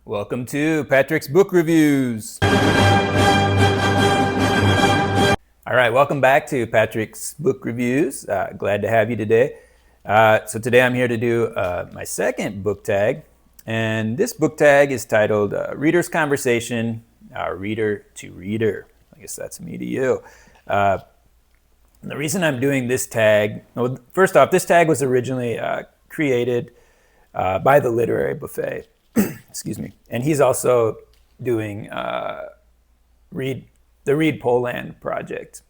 Welcome to Patrick's Book Reviews. All right, welcome back to Patrick's Book Reviews. Glad to have you today. So today I'm here to do my second book tag, and this book tag is titled Reader's Conversation, Reader to Reader. I guess that's me to you. The reason I'm doing this tag, well, first off, this tag was originally created by the Literary Buffet. Excuse me. And he's also doing the Read Poland project,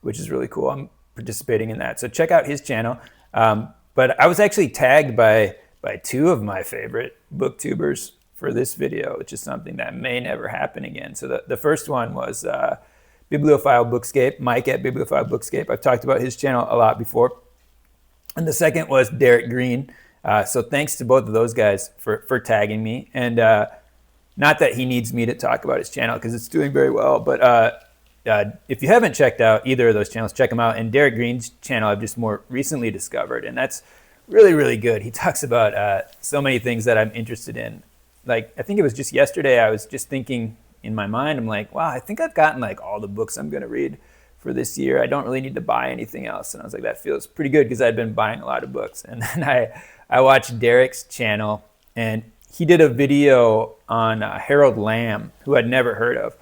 which is really cool. I'm participating in that. So check out his channel. But I was actually tagged by two of my favorite booktubers for this video, which is something that may never happen again. So the first one was Bibliophile Bookscape, Mike at Bibliophile Bookscape. I've talked about his channel a lot before. And the second was Derek Green. So thanks to both of those guys for tagging me. And not that he needs me to talk about his channel because it's doing very well. But if you haven't checked out either of those channels, check them out. And Derek Green's channel I've just more recently discovered. And that's really, really good. He talks about so many things that I'm interested in. Like, I think it was just yesterday, I was just thinking in my mind, I'm like, wow, I think I've gotten like all the books I'm going to read for this year. I don't really need to buy anything else. And I was like, that feels pretty good because I'd been buying a lot of books. And then I watched Derek's channel, and he did a video on Harold Lamb, who I'd never heard of.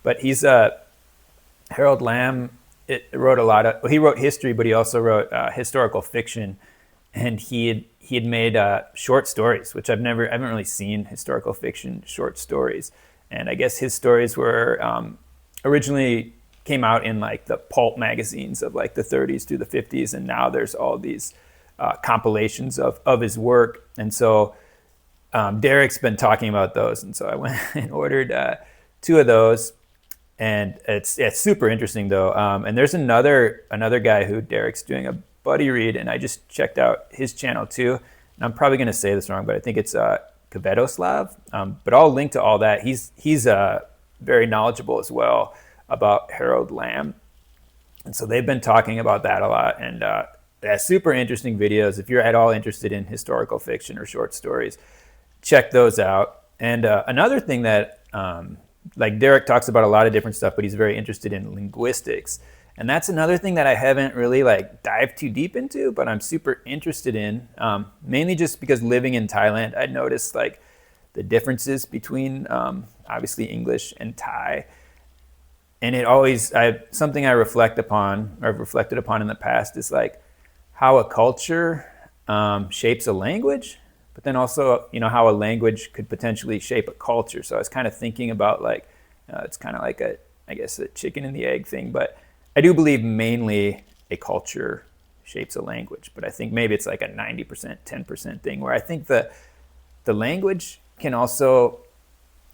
But he's Harold Lamb. Wrote a lot of. Well, he wrote history, but he also wrote historical fiction, and he had made short stories, which I haven't really seen historical fiction short stories. And I guess his stories were originally came out in like the pulp magazines of like the 30s through the 50s, and now there's all these compilations of his work. And so Derek's been talking about those, and so I went and ordered two of those, and it's super interesting though. And there's another guy who Derek's doing a buddy read, and I just checked out his channel too, and I'm probably going to say this wrong, but I think it's Kvetoslav. But I'll link to all that. He's very knowledgeable as well about Harold Lamb, and so they've been talking about that a lot. And super interesting videos. If you're at all interested in historical fiction or short stories, check those out. And another thing that, like Derek talks about a lot of different stuff, but he's very interested in linguistics. And that's another thing that I haven't really like dived too deep into, but I'm super interested in, mainly just because living in Thailand, I noticed like the differences between obviously English and Thai. And it always, something I reflect upon, or I've reflected upon in the past, is like how a culture shapes a language, but then also, how a language could potentially shape a culture. So I was kind of thinking about like, it's kind of like I guess a chicken and the egg thing, but I do believe mainly a culture shapes a language, but I think maybe it's like a 90%, 10% thing, where I think the language can also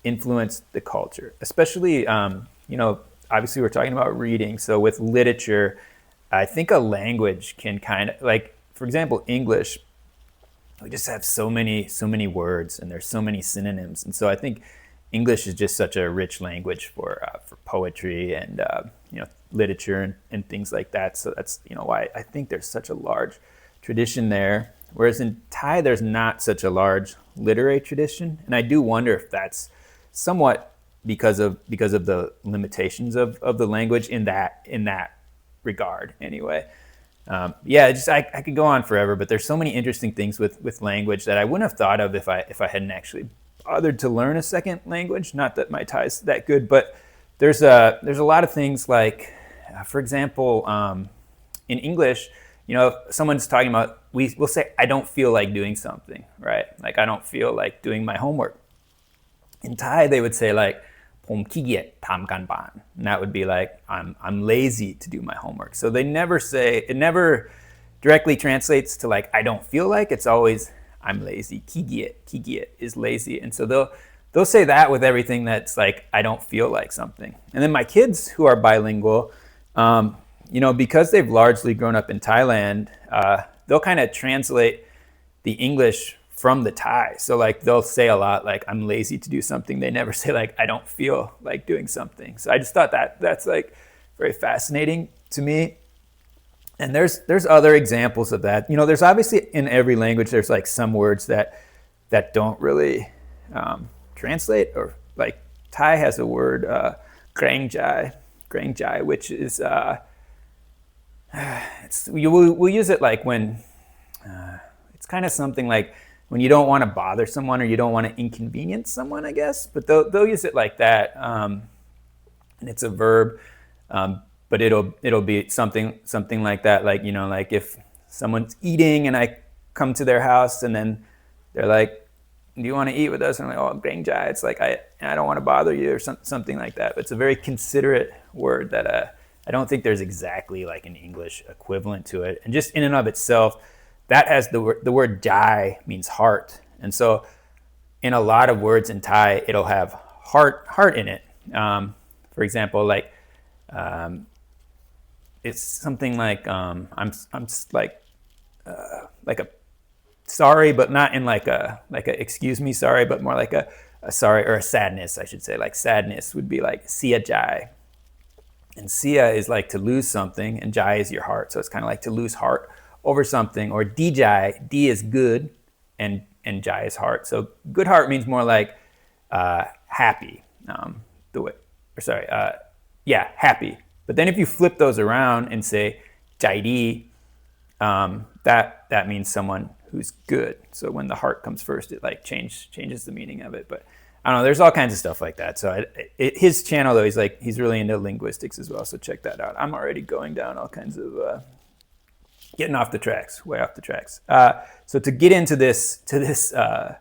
influence the culture, especially, obviously we're talking about reading. So with literature, I think a language can kind of, like, for example, English, we just have so many words, and there's so many synonyms. And so I think English is just such a rich language for poetry and, literature and things like that. So that's, why I think there's such a large tradition there. Whereas in Thai, there's not such a large literary tradition. And I do wonder if that's somewhat because of the limitations of the language in that regard anyway. I could go on forever, but there's so many interesting things with language that I wouldn't have thought of if I hadn't actually bothered to learn a second language. Not that my Thai's that good, but there's a lot of things like, for example, in English, if someone's talking about, we'll say, I don't feel like doing something, right? Like, I don't feel like doing my homework. In Thai, they would say like, "ผมขี้เกียจทำการบ้าน," and that would be like, I'm lazy to do my homework. So they never say, it never directly translates to like, I don't feel like. It's always, I'm lazy. "ขี้เกียจ," "ขี้เกียจ" is lazy, and so they'll say that with everything that's like, I don't feel like something. And then my kids who are bilingual, because they've largely grown up in Thailand, they'll kind of translate the English from the Thai. So like they'll say a lot like, I'm lazy to do something. They never say like, I don't feel like doing something. So I just thought that's like very fascinating to me. And there's other examples of that. There's obviously in every language, there's like some words that that don't really translate. Or like Thai has a word, krang jai, which is we'll use it like when it's kind of something like when you don't want to bother someone or you don't want to inconvenience someone, I guess. But they'll use it like that, and it's a verb. But it'll be something like that, like, you know, like if someone's eating and I come to their house and then they're like, do you want to eat with us? And I'm like, oh, krang jai. It's like I don't want to bother you, or something like that. But it's a very considerate word that I don't think there's exactly like an English equivalent to it. And just in and of itself, that has the word jai means heart. And so in a lot of words in Thai, it'll have heart in it. For example, like it's something like I'm like a sorry, but not in like a excuse me sorry, but more like a sorry, or a sadness, I should say. Like sadness would be like sia jai. And sia is like to lose something, and jai is your heart. So it's kind of like to lose heart over something. Or di jai, di is good, and jai is heart. So good heart means more like happy. Happy. But then if you flip those around and say jai di, that means someone who's good. So when the heart comes first, it like changes the meaning of it. But I don't know, there's all kinds of stuff like that. So his channel, though, he's really into linguistics as well. So check that out. I'm already going down all kinds of getting off the tracks, way off the tracks. So to get into this tag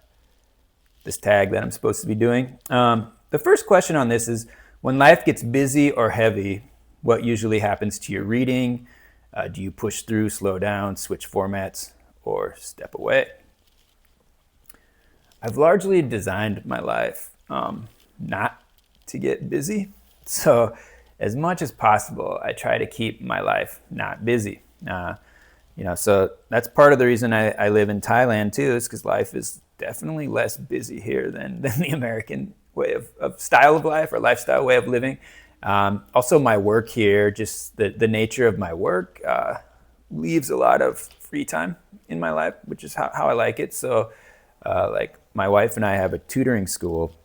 that I'm supposed to be doing, the first question on this is, when life gets busy or heavy, what usually happens to your reading? Do you push through, slow down, switch formats, or step away? I've largely designed my life not to get busy. So as much as possible, I try to keep my life not busy. So that's part of the reason I live in Thailand too, is because life is definitely less busy here than the American way of style of life, or lifestyle way of living. Also my work here, just the nature of my work leaves a lot of free time in my life, which is how I like it. So like my wife and I have a tutoring school,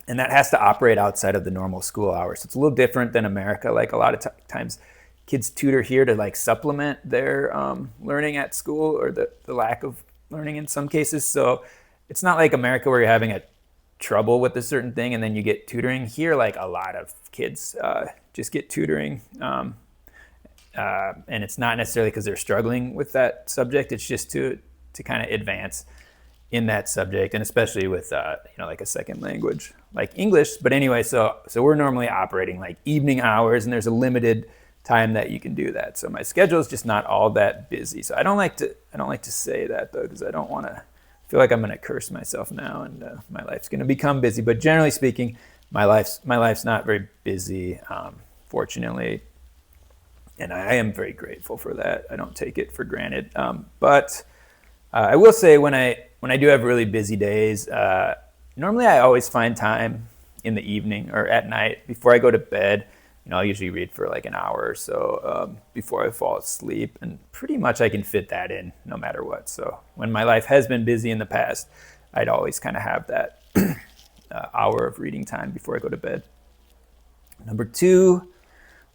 and that has to operate outside of the normal school hours. So it's a little different than America. Like a lot of times kids tutor here to like supplement their learning at school, or the lack of learning in some cases. So it's not like America where you're having a trouble with a certain thing and then you get tutoring. Here, like a lot of kids just get tutoring. And it's not necessarily because they're struggling with that subject. It's just to kind of advance in that subject, and especially with like a second language like English. But anyway, so we're normally operating like evening hours, and there's a limited time that you can do that. So my schedule is just not all that busy. So I don't like to say that, though, because I don't want to feel like I'm going to curse myself now and my life's going to become busy. But generally speaking, my life's not very busy, fortunately. And I am very grateful for that. I don't take it for granted. But I will say, when I do have really busy days, normally I always find time in the evening or at night before I go to bed. I'll usually read for like an hour or so before I fall asleep, and pretty much I can fit that in no matter what. So when my life has been busy in the past, I'd always kind of have that hour of reading time before I go to bed. Number 2,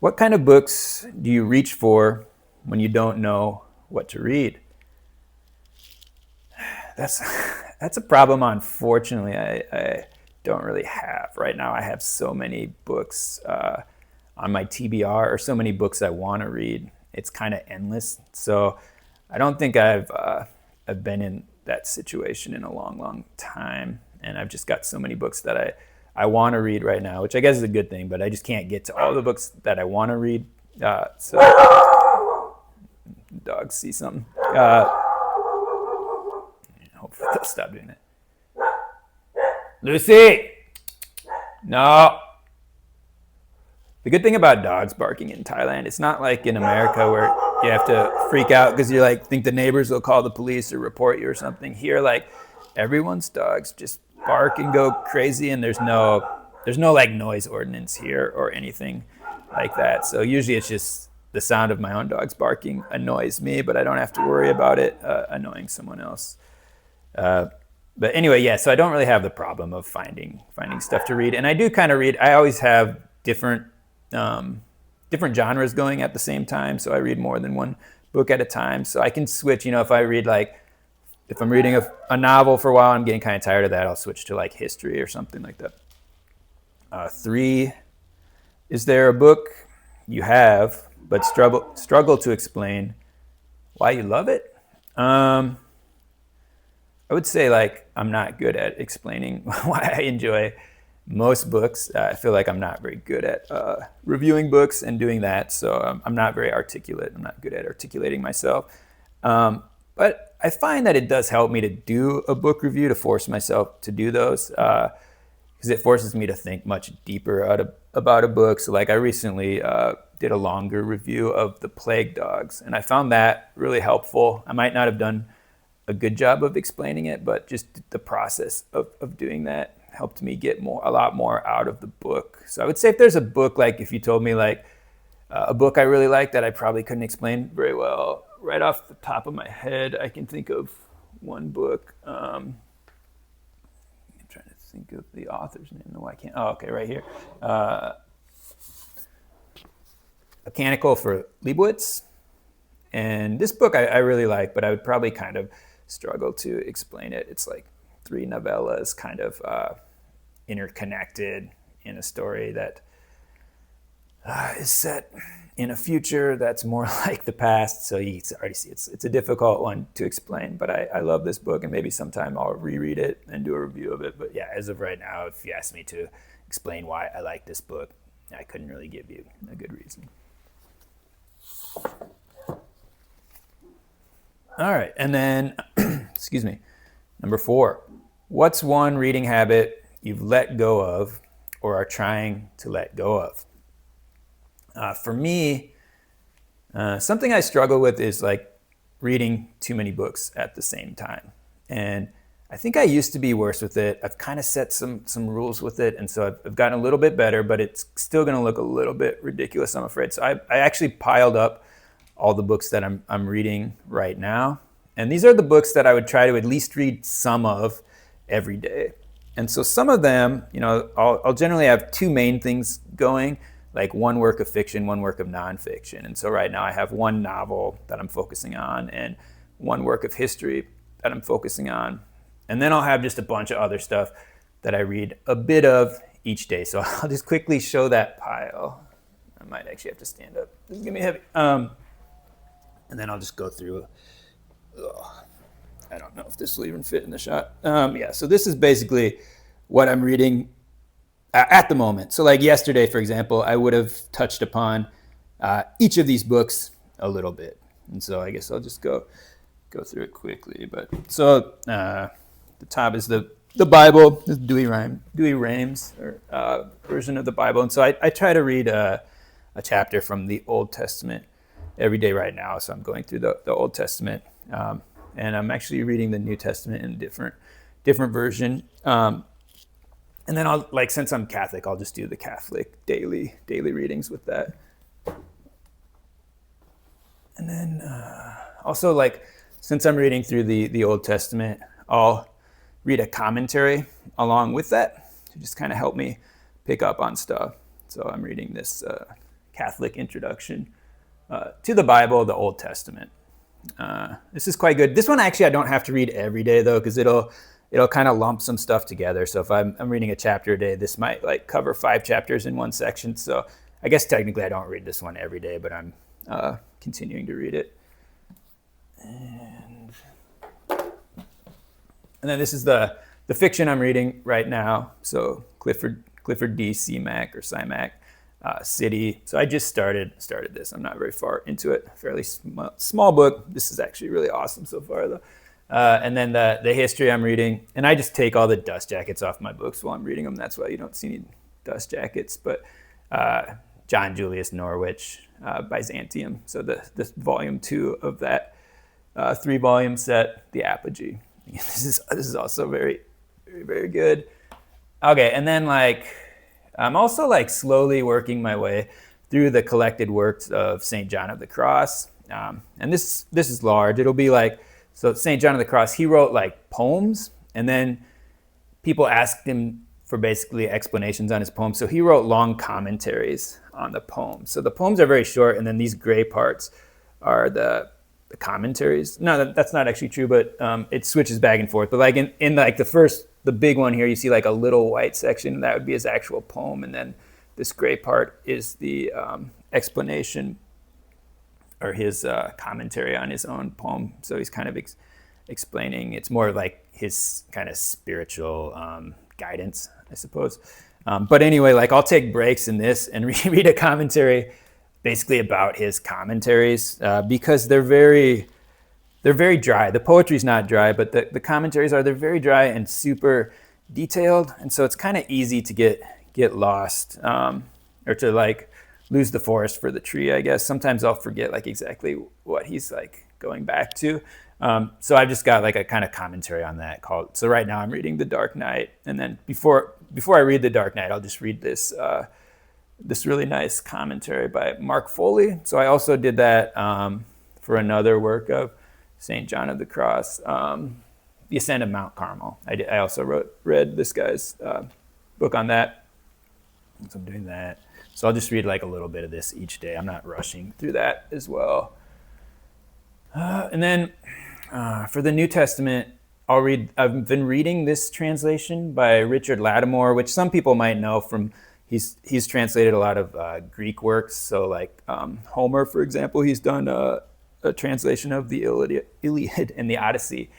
what kind of books do you reach for when you don't know what to read? That's a problem, unfortunately, I don't really have. Right now I have so many books on my TBR, or so many books I want to read. It's kind of endless. So I don't think I've been in that situation in a long, long time. And I've just got so many books that I want to read right now, which I guess is a good thing, but I just can't get to all the books that I want to read. So dogs see something. Hopefully they'll stop doing it. Lucy! No. The good thing about dogs barking in Thailand, it's not like in America where you have to freak out because you think the neighbors will call the police or report you or something. Here, like, everyone's dogs just bark and go crazy, and there's no like noise ordinance here or anything like that. So usually it's just the sound of my own dogs barking annoys me, but I don't have to worry about it annoying someone else. but anyway, yeah. So I don't really have the problem of finding stuff to read, and I do kind of read. I always have different genres going at the same time, so I read more than one book at a time. So I can switch. If I read if I'm reading a novel for a while, I'm getting kind of tired of that, I'll switch to like history or something like that. 3, is there a book you have but struggle to explain why you love it? I would say I'm not good at explaining why I enjoy most books. I feel like I'm not very good at reviewing books and doing that, so I'm not very articulate. I'm not good at articulating myself. But I find that it does help me to do a book review, to force myself to do those, because it forces me to think much deeper about a book. So I recently did a longer review of The Plague Dogs, and I found that really helpful. I might not have done a good job of explaining it, but just the process of doing that helped me get a lot more out of the book. So I would say if there's a book, if you told me a book I really like that I probably couldn't explain very well, right off the top of my head, I can think of one book. I'm trying to think of the author's name. No, I can't. Oh, okay, right here. A Canticle for Leibowitz. And this book I really like, but I would probably kind of struggle to explain it. It's 3 novellas kind of interconnected in a story that is set in a future that's more like the past. So you can already see it's a difficult one to explain, but I love this book, and maybe sometime I'll reread it and do a review of it. But yeah, as of right now, if you ask me to explain why I like this book, I couldn't really give you a good reason. All right, and then, excuse me, number 4, what's one reading habit you've let go of or are trying to let go of? For me, something I struggle with is reading too many books at the same time. And I think I used to be worse with it. I've kind of set some rules with it, and so I've gotten a little bit better, but it's still going to look a little bit ridiculous, I'm afraid. So I actually piled up all the books that I'm reading right now. And these are the books that I would try to at least read some of every day. And so some of them, I'll generally have 2 main things going, like one work of fiction, one work of nonfiction. And so right now I have one novel that I'm focusing on and one work of history that I'm focusing on. And then I'll have just a bunch of other stuff that I read a bit of each day. So I'll just quickly show that pile. I might actually have to stand up. This is gonna be heavy. And then I'll just go through. I don't know if this will even fit in the shot. Yeah, so this is basically what I'm reading at the moment. So yesterday, for example, I would have touched upon each of these books a little bit. And so I guess I'll just go through it quickly. But so the top is the Bible, the Douay-Rheims version of the Bible. And so I try to read a chapter from the Old Testament every day right now. So I'm going through the Old Testament, and I'm actually reading the New Testament in a different version. And then I'll since I'm Catholic, I'll just do the Catholic daily readings with that. And then also since I'm reading through the Old Testament, I'll read a commentary along with that to just kind of help me pick up on stuff. So I'm reading this Catholic introduction to the Bible, the Old Testament. This is quite good. This one actually I don't have to read every day though, because it'll kind of lump some stuff together. So if I'm reading a chapter a day, this might cover 5 chapters in one section. So I guess technically I don't read this one every day, but I'm continuing to read it. And then this is the fiction I'm reading right now. So Clifford D. Simak or Simak. City. So I just started this. I'm not very far into it. Fairly small book. This is actually really awesome so far though. And then the history I'm reading, and I just take all the dust jackets off my books while I'm reading them. That's why you don't see any dust jackets. But John Julius Norwich, Byzantium. So the volume 2 of that 3-volume set, the Apogee. This is also very, very, very good. Okay, and then I'm also slowly working my way through the collected works of St. John of the Cross. And this is large. It'll be so St. John of the Cross, he wrote poems, And then people asked him for basically explanations on his poems. So he wrote long commentaries on the poems. So the poems are very short, and then these gray parts are the commentaries. No, that's not actually true, but it switches back and forth. But like in like the big one here, you see like a little white section. That would be his actual poem, and then this gray part is the explanation or his commentary on his own poem. So he's kind of explaining. It's more like his kind of spiritual guidance, I suppose. But anyway, like I'll take breaks in this and read a commentary basically about his commentaries because they're very dry. The poetry's not dry, but the commentaries they're very dry and super detailed. And so it's kind of easy to get lost or to like lose the forest for the tree, I guess. Sometimes I'll forget like exactly what he's like going back to. So I've just got like a kind of commentary on that called, so right now I'm reading The Dark Knight. And then before I read The Dark Knight, I'll just read this really nice commentary by Mark Foley. So I also did that for another work of St. John of the Cross, The Ascent of Mount Carmel. I also read this guy's book on that. So I'm doing that. So I'll just read like a little bit of this each day. I'm not rushing through that as well. And then for the New Testament, I've been reading this translation by Richard Lattimore, which some people might know from, he's translated a lot of Greek works. So like Homer, for example, he's done a translation of the Iliad and the Odyssey.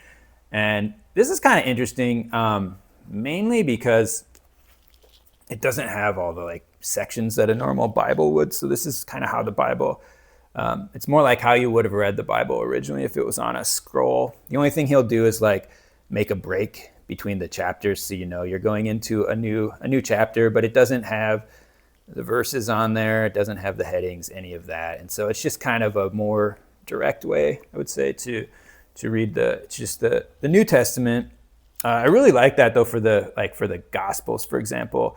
And this is kind of interesting, mainly because it doesn't have all the like sections that a normal Bible would. So this is kind of how the Bible, it's more like how you would have read the Bible originally if it was on a scroll. The only thing he'll do is like make a break between the chapters, so you know you're going into a new chapter, but it doesn't have the verses on there. It doesn't have the headings, any of that. And so it's just kind of a more direct way, I would say, to read the New Testament. I really like that though for the Gospels, for example.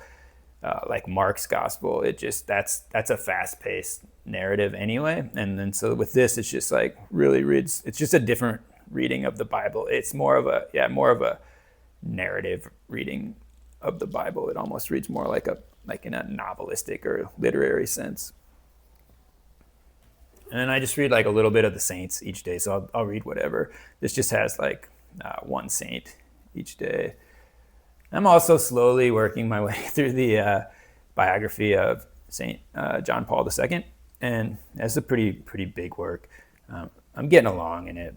Like Mark's gospel, that's a fast-paced narrative anyway. And then so with this, it's just like really reads. It's just a different reading of the Bible. It's more of a narrative reading of the Bible. It almost reads more like in a novelistic or literary sense. And then I just read like a little bit of the saints each day. So I'll read whatever. This just has like one saint each day. I'm also slowly working my way through the biography of St. John Paul II, and that's a pretty big work. I'm getting along in it.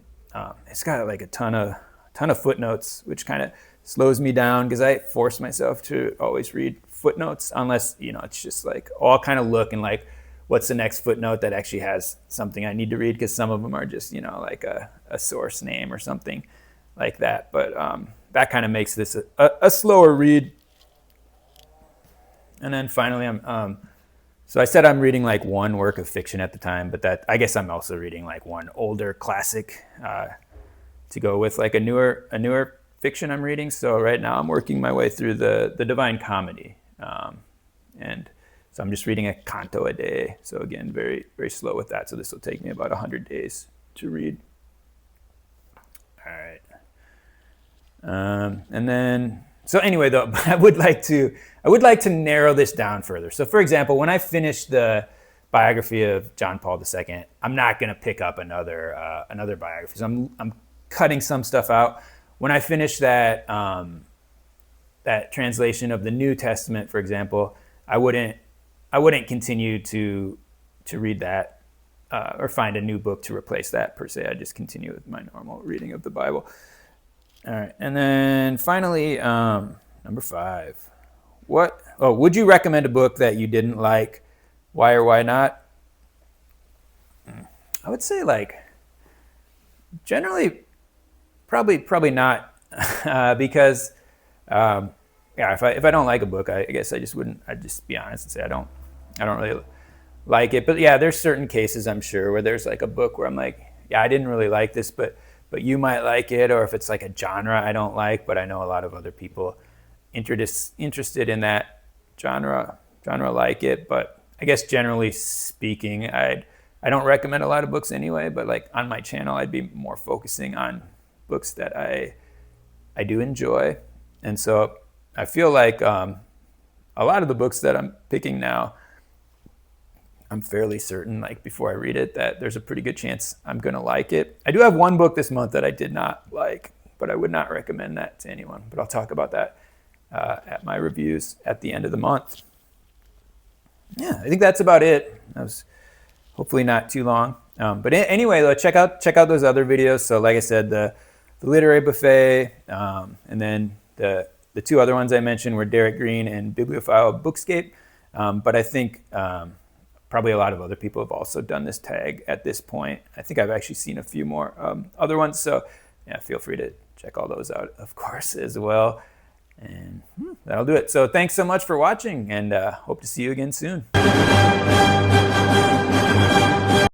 It's got like a ton of footnotes, which kind of slows me down because I force myself to always read footnotes unless it's just like I'll kind of look and like what's the next footnote that actually has something I need to read, because some of them are just like a source name or something like that. But that kind of makes this a slower read. And then finally, so I said I'm reading like one work of fiction at the time, but that I guess I'm also reading like one older classic to go with like a newer fiction I'm reading. So right now I'm working my way through the Divine Comedy, and so I'm just reading a canto a day. So again, very very slow with that. So this will take me about 100 days to read. All right. And then, so anyway, though, I would like to narrow this down further. So, for example, when I finish the biography of John Paul II, I'm not going to pick up another biography. So I'm cutting some stuff out. When I finish that that translation of the New Testament, for example, I wouldn't continue to read that or find a new book to replace that per se. I just continue with my normal reading of the Bible. All right, and then finally, number 5. Would you recommend a book that you didn't like? Why or why not? I would say like generally, probably not, because if I don't like a book, I guess I'd just be honest and say I don't really like it. But yeah, there's certain cases I'm sure where there's like a book where I'm like, yeah, I didn't really like this, but you might like it. Or if it's like a genre I don't like, but I know a lot of other people interested in that genre like it. But I guess generally speaking, I don't recommend a lot of books anyway, but like on my channel, I'd be more focusing on books that I I do enjoy. And so I feel like a lot of the books that I'm picking now, I'm fairly certain, like before I read it, that there's a pretty good chance I'm going to like it. I do have one book this month that I did not like, but I would not recommend that to anyone. But I'll talk about that at my reviews at the end of the month. Yeah, I think that's about it. That was hopefully not too long. But anyway, though, check out those other videos. So like I said, the Literary Buffet, and then the two other ones I mentioned were Derek Green and Bibliophile Bookscape. But I think probably a lot of other people have also done this tag at this point. I think I've actually seen a few more other ones. So yeah, feel free to check all those out, of course, as well. And that'll do it. So thanks so much for watching, and hope to see you again soon.